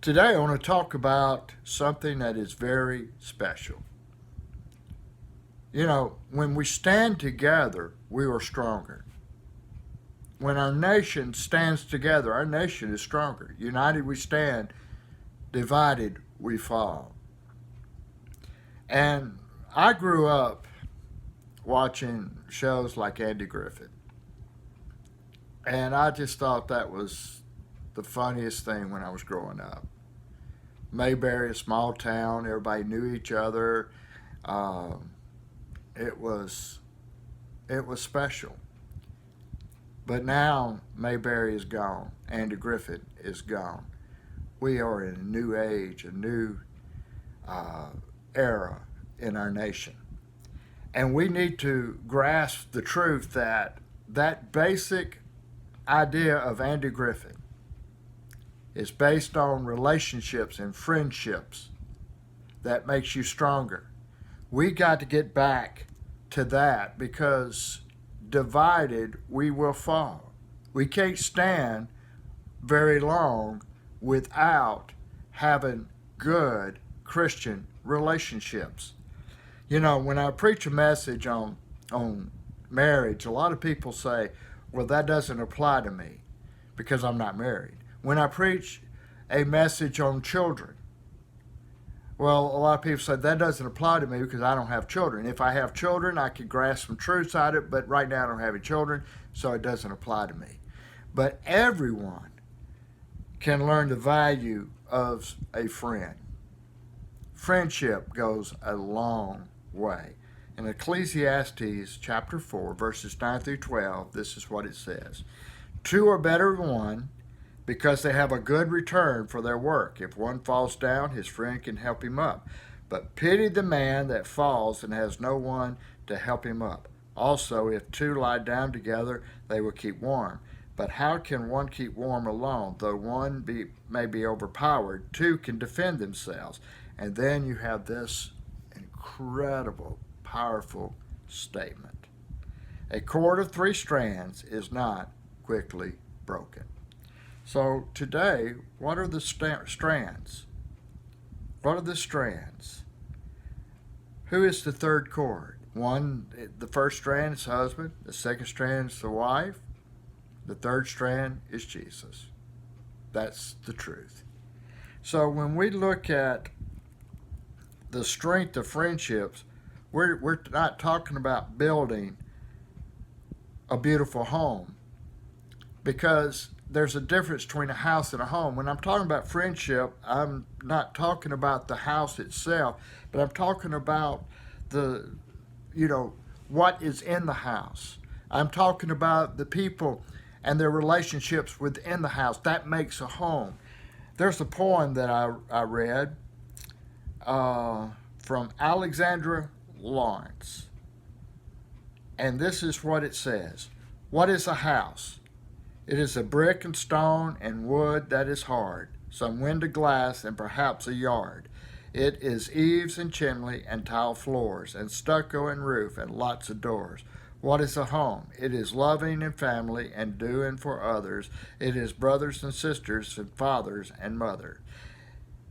Today, I want to talk about something that is very special. You know, when we stand together, we are stronger. When our nation stands together, our nation is stronger. United we stand, divided we fall. And I grew up watching shows like Andy Griffith, and I just thought that was the funniest thing when I was growing up. Mayberry, a small town, everybody knew each other. Um, it was it was special. But now Mayberry is gone. Andy Griffith is gone. We are in a new age, a new uh, era in our nation, and we need to grasp the truth that that basic idea of Andy Griffith is based on relationships and friendships that makes you stronger. We got to get back to that because divided we will fall. We can't stand very long without having good Christian relationships. You know, when I preach a message on marriage, a lot of people say, "Well, that doesn't apply to me because I'm not married." When I preach a message on children, well, a lot of people say that doesn't apply to me because I don't have children. If I have children, I could grasp some truths out of it, but right now I don't have any children, so it doesn't apply to me. But everyone can learn the value of a friend. Friendship goes a long way. In Ecclesiastes chapter 4, verses 9 through 12, this is what it says. Two are better than one because they have a good return for their work. If one falls down, his friend can help him up. But pity the man that falls and has no one to help him up. Also, if two lie down together, they will keep warm. But how can one keep warm alone? Though may be overpowered, two can defend themselves. And then you have this incredible, powerful statement. A cord of three strands is not quickly broken. So today, what are the strands? What are the strands? Who is the third cord? One, the first strand is husband. The second strand is the wife. The third strand is Jesus. That's the truth. So when we look at the strength of friendships, we're not talking about building a beautiful home because there's a difference between a house and a home. When I'm talking about friendship, I'm not talking about the house itself, but I'm talking about the, you know, what is in the house. I'm talking about the people and their relationships within the house. That makes a home. There's a poem that I read from Alexandra Lawrence, and this is what it says. What is a house? It is a brick and stone and wood that is hard, some window glass and perhaps a yard. It is eaves and chimney and tile floors and stucco and roof and lots of doors. What is a home? It is loving and family and doing for others. It is brothers and sisters and fathers and mother.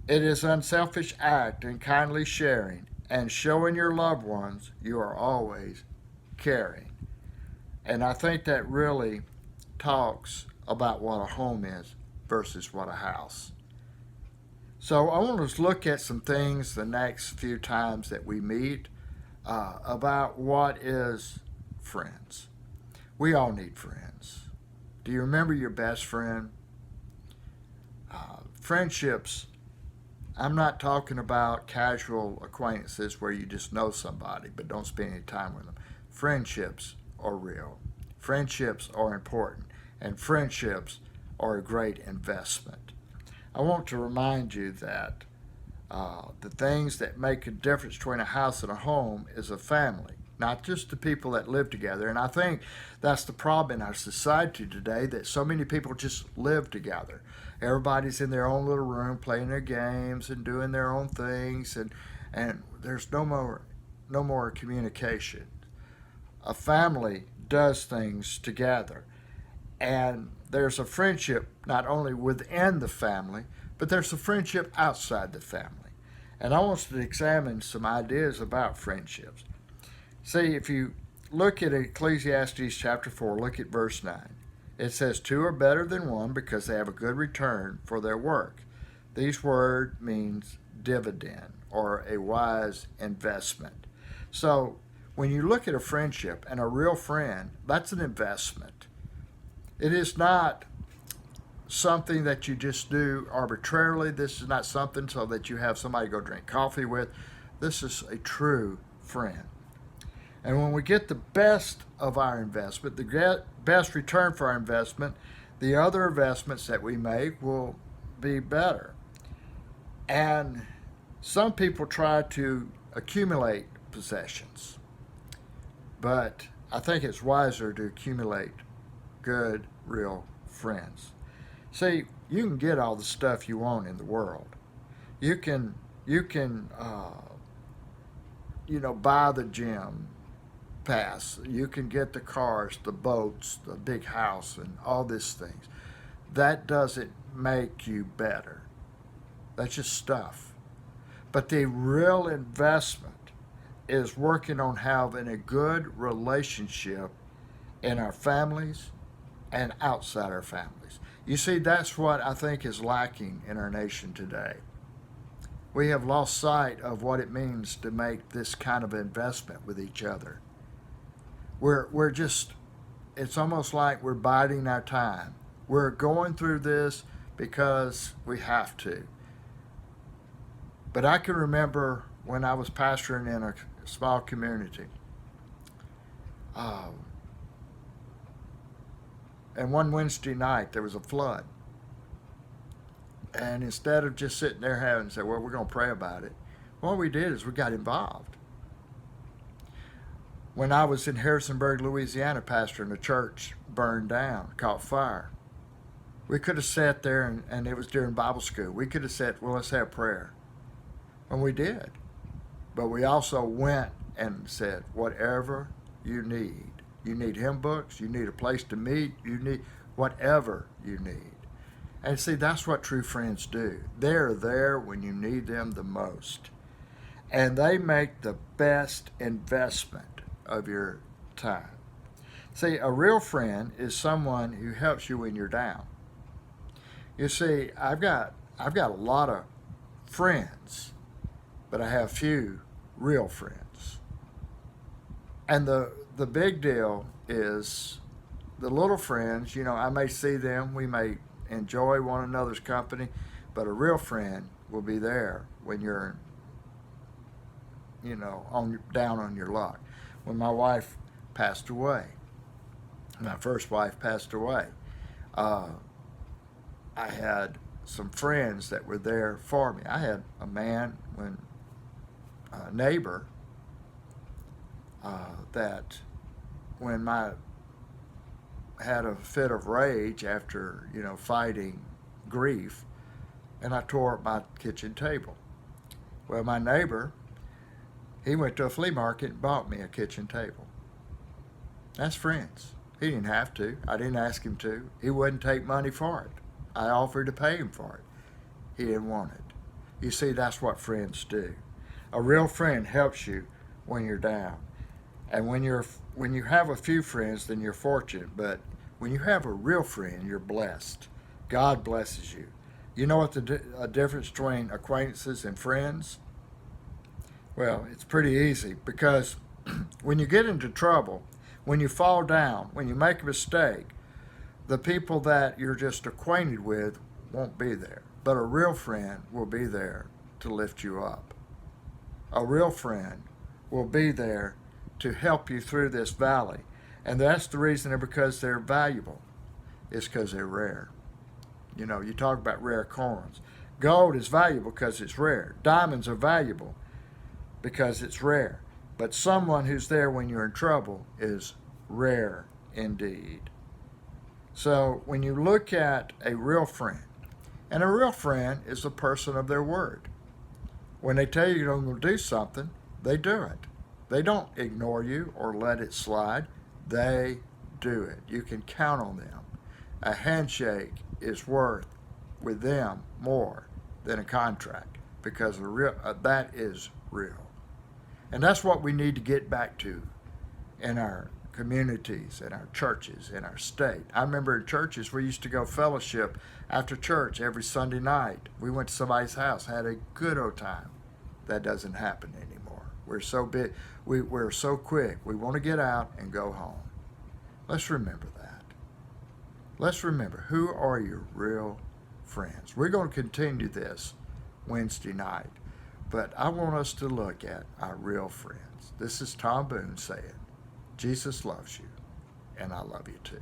It is unselfish act and kindly sharing and showing your loved ones you are always caring. And I think that really talks about what a home is versus what a house. So I want to look at some things the next few times that we meet about what is friends. We all need friends. Do you remember your best friend? Friendships, I'm not talking about casual acquaintances where you just know somebody but don't spend any time with them. Friendships are real. Friendships are important. And friendships are a great investment. I want to remind you that the things that make a difference between a house and a home is a family, not just the people that live together. And I think that's the problem in our society today, that so many people just live together. Everybody's in their own little room playing their games and doing their own things, and there's no more communication. A family does things together, and there's a friendship not only within the family but there's a friendship outside the family. And I want us to examine some ideas about friendships. See, if you look at Ecclesiastes chapter 4, look at verse 9. It says, two are better than one because they have a good return for their work. These word means dividend or a wise investment. So when you look at a friendship and a real friend, that's an investment. It is not something that you just do arbitrarily. This is not something so that you have somebody go drink coffee with. This is a true friend. And when we get the best of our investment, the best return for our investment, the other investments that we make will be better. And some people try to accumulate possessions, but I think it's wiser to accumulate good, real friends. See, you can get all the stuff you want in the world. You can buy the gym pass. You can get the cars, the boats, the big house, and all these things. That doesn't make you better. That's just stuff. But the real investment is working on having a good relationship in our families and outside our families. You see, that's what I think is lacking in our nation today. We have lost sight of what it means to make this kind of investment with each other. We're just, it's almost like we're biding our time. We're going through this because we have to. But I can remember when I was pastoring in a small community. And one Wednesday night, there was a flood. And instead of just sitting there having said, well, we're going to pray about it, what we did is we got involved. When I was in Harrisonburg, Louisiana, pastoring, a church burned down, caught fire. We could have sat there, and it was during Bible school. We could have said, well, let's have prayer. And we did. But we also went and said, whatever you need hymn books, you need a place to meet, you need whatever you need. And see, that's what true friends do. They're there when you need them the most. And they make the best investment of your time. See, a real friend is someone who helps you when you're down. You see, I've got a lot of friends, but I have few real friends. And the big deal is the little friends, I may see them, we may enjoy one another's company, but a real friend will be there when you're, down on your luck. When my wife passed away, my first wife passed away, I had some friends that were there for me. I had a neighbor that when I had a fit of rage after, fighting grief, and I tore up my kitchen table. Well, my neighbor, he went to a flea market and bought me a kitchen table. That's friends. He didn't have to. I didn't ask him to. He wouldn't take money for it. I offered to pay him for it. He didn't want it. You see, that's what friends do. A real friend helps you when you're down. And when you have a few friends, then you're fortunate. But when you have a real friend, you're blessed. God blesses you. You know what the difference between acquaintances and friends? Well, it's pretty easy, because when you get into trouble, when you fall down, when you make a mistake, the people that you're just acquainted with won't be there. But a real friend will be there to lift you up. A real friend will be there to help you through this valley. And that's the reason, because they're valuable. It's because they're rare. You talk about rare coins. Gold is valuable because it's rare. Diamonds are valuable because it's rare. But someone who's there when you're in trouble is rare indeed. So when you look at a real friend, and a real friend is a person of their word. When they tell you they're going to do something, they do it. They don't ignore you or let it slide. They do it. You can count on them. A handshake is worth with them more than a contract, because that is real. And that's what we need to get back to in our communities, in our churches, in our state. I remember in churches we used to go fellowship after church every Sunday night. We went to somebody's house, had a good old time. That doesn't happen anymore. We're so big, we're so quick. We want to get out and go home. Let's remember that. Let's remember, who are your real friends? We're going to continue this Wednesday night, but I want us to look at our real friends. This is Tom Boone saying, Jesus loves you, and I love you too.